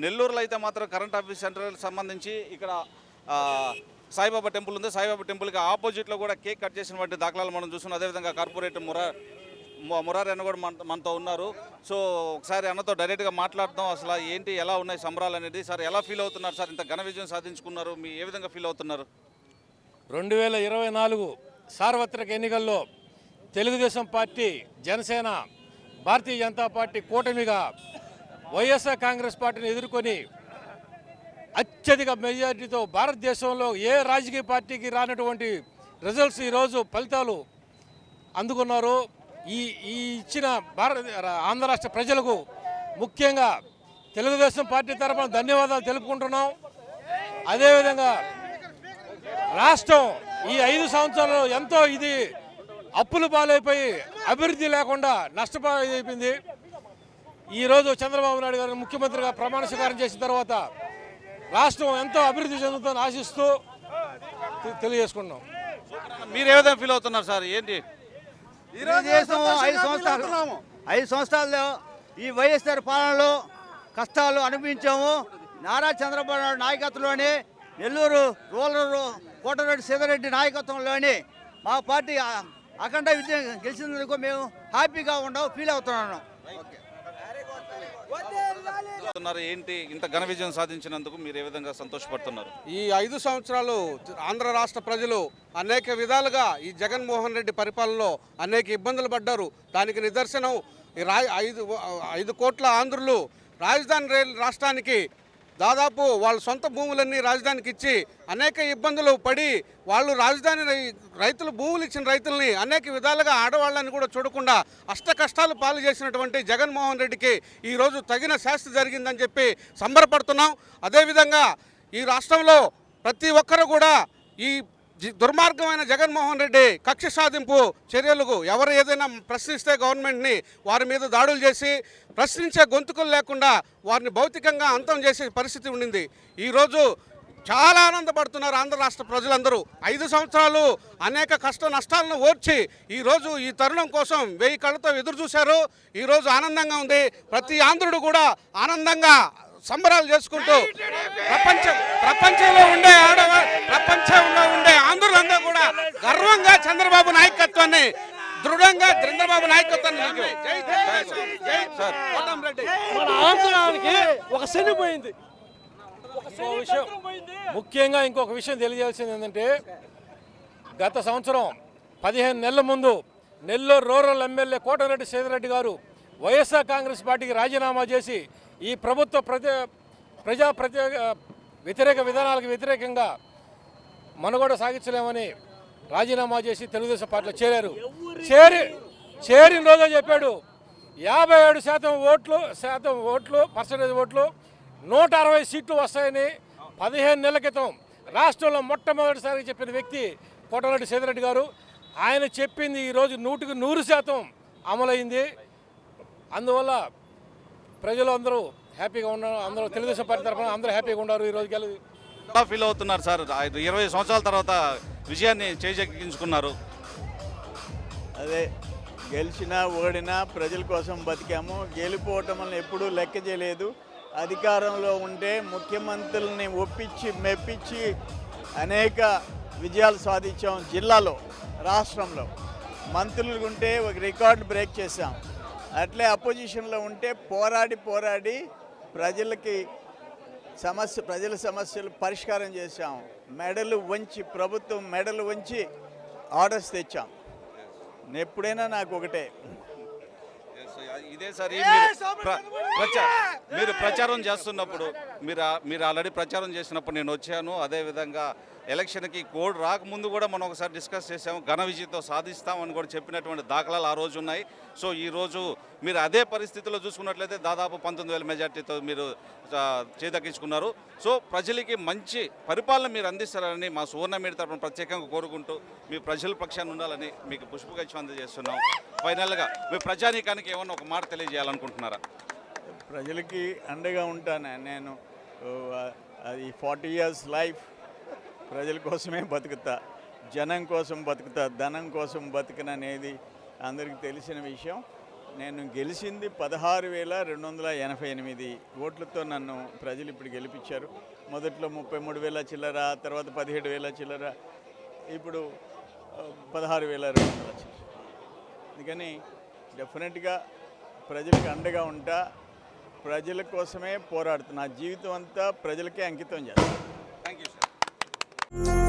నెల్లూరులో అయితే మాత్రం కరెంట్ ఆఫీస్ సెంటర్ సంబంధించి ఇక్కడ సాయిబాబా టెంపుల్ ఉంది. సాయిబాబా టెంపుల్కి ఆపోజిట్లో కూడా కేక్ కట్ చేసిన వాటి దాఖలాలు మనం చూస్తున్నాం. అదేవిధంగా కార్పొరేటర్ మురారి అన్న కూడా మనతో ఉన్నారు. సో ఒకసారి అన్నతో డైరెక్ట్గా మాట్లాడదాం. అసలు ఏంటి, ఎలా ఉన్నాయి సంబరాలు అనేది. సార్ ఎలా ఫీల్ అవుతున్నారు సార్? ఇంత ఘన విజయం సాధించుకున్నారు, మీ ఏ విధంగా ఫీల్ అవుతున్నారు? 2024 సార్వత్రిక ఎన్నికల్లో తెలుగుదేశం పార్టీ, జనసేన, భారతీయ జనతా పార్టీ కూటమిగా వైఎస్ఆర్ కాంగ్రెస్ పార్టీని ఎదుర్కొని అత్యధిక మెజారిటీతో భారతదేశంలో ఏ రాజకీయ పార్టీకి రానటువంటి రిజల్ట్స్ ఈరోజు ఫలితాలు అందుకున్నారు. ఈ ఇచ్చిన ఆంధ్ర రాష్ట్ర ప్రజలకు ముఖ్యంగా తెలుగుదేశం పార్టీ తరఫున ధన్యవాదాలు తెలుపుకుంటున్నాం. అదేవిధంగా రాష్ట్రం ఈ 5 సంవత్సరాలు ఎంతో అప్పులు పాలైపోయి అభివృద్ధి లేకుండా నష్టపోయింది. ఈరోజు చంద్రబాబు నాయుడు గారు ముఖ్యమంత్రిగా ప్రమాణ స్వీకారం చేసిన తర్వాత రాష్ట్రం ఎంతో అభివృద్ధి చెందుతుందని ఆశిస్తూ తెలియజేసుకున్నాం. మీరు ఏ విధంగా ఫీల్ అవుతున్నారు సార్? ఏంటి 5 సంవత్సరాల్లో ఈ వైఎస్ఆర్ పాలనలో కష్టాలు అనుభవించాము. నారా చంద్రబాబు నాయుడు నాయకత్వంలోని నెల్లూరు రూరల్ కోటరెడ్డి సీతారెడ్డి నాయకత్వంలోని మా పార్టీ అఖండ విజయం గెలిచినందుకు మేము హ్యాపీగా ఫీల్ అవుతున్నాను. ఏంటి ఇంత ఘన విజయం సాధించినందుకు మీరు ఏ విధంగా సంతోషపడుతున్నారు? ఈ 5 సంవత్సరాలు ఆంధ్ర రాష్ట్ర ప్రజలు అనేక విధాలుగా ఈ జగన్మోహన్ రెడ్డి పరిపాలనలో అనేక ఇబ్బందులు పడ్డారు. దానికి నిదర్శనం 5 కోట్ల ఆంధ్రులు రాజధాని రాష్ట్రానికి దాదాపు వాళ్ళ సొంత భూములన్నీ రాజధానికి ఇచ్చి అనేక ఇబ్బందులు పడి వాళ్ళు రాజధాని రైతులు భూములు ఇచ్చిన రైతుల్ని అనేక విధాలుగా ఆడవాళ్ళని కూడా చూడకుండా అష్ట కష్టాలు పాలు చేసినటువంటి జగన్మోహన్ రెడ్డికి ఈరోజు తగిన శాస్తి జరిగిందని చెప్పి సంబరపడుతున్నాం. అదేవిధంగా ఈ రాష్ట్రంలో ప్రతి ఒక్కరు కూడా ఈ దుర్మార్గమైన జగన్మోహన్ రెడ్డి కక్ష సాధింపు చర్యలకు ఎవరు ఏదైనా ప్రశ్నిస్తే గవర్నమెంట్ని వారి మీద దాడులు చేసి ప్రశ్నించే గొంతుకులు లేకుండా వారిని భౌతికంగా అంతం చేసే పరిస్థితి ఉండింది. ఈరోజు చాలా ఆనందపడుతున్నారు ఆంధ్ర రాష్ట్ర ప్రజలందరూ. 5 సంవత్సరాలు అనేక కష్ట నష్టాలను ఓర్చి ఈరోజు ఈ తరుణం కోసం 1000 కళ్ళతో ఎదురు చూశారు. ఈరోజు ఆనందంగా ఉంది. ప్రతి ఆంధ్రుడు కూడా ఆనందంగా సంబరాలు చేసుకుంటూ ప్రపంచంలో ఉండే ఆంధ్రులందరూ కూడా గర్వంగా చంద్రబాబు నాయకత్వాన్ని దృఢంగా చంద్రబాబు నాయకత్వాన్ని మన ఆంధ్రానికి ఒక శనిపోయింది. ముఖ్యంగా ఇంకొక విషయం తెలియజేయాల్సింది ఏంటంటే, గత సంవత్సరం 15 నెలల ముందు నెల్లూరు రూరల్ ఎమ్మెల్యే కోటరెడ్డి సీతారెడ్డి గారు వైఎస్ఆర్ కాంగ్రెస్ పార్టీకి రాజీనామా చేసి ఈ ప్రభుత్వ వ్యతిరేక విధానాలకు వ్యతిరేకంగా మనుగడ సాగించలేమని రాజీనామా చేసి తెలుగుదేశం పార్టీలో చేరారు. చేరిన రోజే చెప్పాడు 57% ఓట్లు పర్సెంటేజ్ ఓట్లు 160 సీట్లు వస్తాయని 15 నెలల క్రితం రాష్ట్రంలో మొట్టమొదటిసారి చెప్పిన వ్యక్తి కోటరెడ్డి సీతారెడ్డి గారు. ఆయన చెప్పింది ఈరోజు 100% అమలైంది. అందువల్ల ప్రజలు అందరూ హ్యాపీగా ఉన్నారు. అందరూ తెలుగుదేశం పార్టీ తరఫున అందరూ హ్యాపీగా ఉన్నారు. ఈరోజు ఎలా ఫీల్ అవుతున్నారు సార్? 20 సంవత్సరాల తర్వాత విజయాన్ని చేజెక్కించుకున్నారు. అదే గెలిచినా ఓడినా ప్రజల కోసం బతికాము. గెలిపోవటం వల్ల ఎప్పుడూ లెక్క చేయలేదు. అధికారంలో ఉంటే ముఖ్యమంత్రుల్ని ఒప్పించి మెప్పించి అనేక విజయాలు సాధించాం. జిల్లాలో, రాష్ట్రంలో మంత్రులు ఉంటే ఒక రికార్డు బ్రేక్ చేశాం. అట్లే అపోజిషన్లో ఉంటే పోరాడి ప్రజల సమస్యలు పరిష్కారం చేశాం. ప్రభుత్వం మెడలు వంచి ఆర్డర్స్ తెచ్చాం. ఎప్పుడైనా నాకు ఒకటే, ఇదే సార్ మీరు ప్రచారం చేస్తున్నప్పుడు మీరు ఆల్రెడీ ప్రచారం చేసినప్పుడు నేను వచ్చాను. అదేవిధంగా ఎలక్షన్కి కోడ్ రాకముందు కూడా మనం ఒకసారి డిస్కస్ చేసాము. ఘన విజయంతో సాధిస్తామని కూడా చెప్పినటువంటి దాఖలాలు ఆ రోజు ఉన్నాయి. సో ఈరోజు మీరు అదే పరిస్థితిలో చూసుకున్నట్లయితే దాదాపు 19,000 మెజార్టీతో మీరు చేదక్కించుకున్నారు. సో ప్రజలకి మంచి పరిపాలన మీరు అందిస్తారని మా సువర్ణ మీడియా తరపున ప్రత్యేకంగా కోరుకుంటూ మీ ప్రజల పక్షాన్ని ఉండాలని మీకు పుష్పగుచ్చం అందజేస్తున్నాం. ఫైనల్గా మీ ప్రజానీకానికి ఏమన్నా ఒక మాట తెలియజేయాలనుకుంటున్నారా? ప్రజలకి అండగా ఉంటాను నేను. అది 40 years లైఫ్ ప్రజల కోసమే బతుకుతా, జనం కోసం బతుకుతా, ధనం కోసం బతుకననేది అందరికీ తెలిసిన విషయం. నేను గెలిచింది 16,288 ఓట్లతో నన్ను ప్రజలు ఇప్పుడు గెలిపించారు. మొదట్లో 33,000 చిల్లర, తర్వాత 17,000 చిల్లర, ఇప్పుడు 16,200 చిల్లర. అందుకని డెఫినెట్గా ప్రజలకు అండగా ఉంటా, ప్రజల కోసమే పోరాడుతున్నా. నా జీవితం అంతా ప్రజలకే అంకితం చేస్తాను. Thank you sir.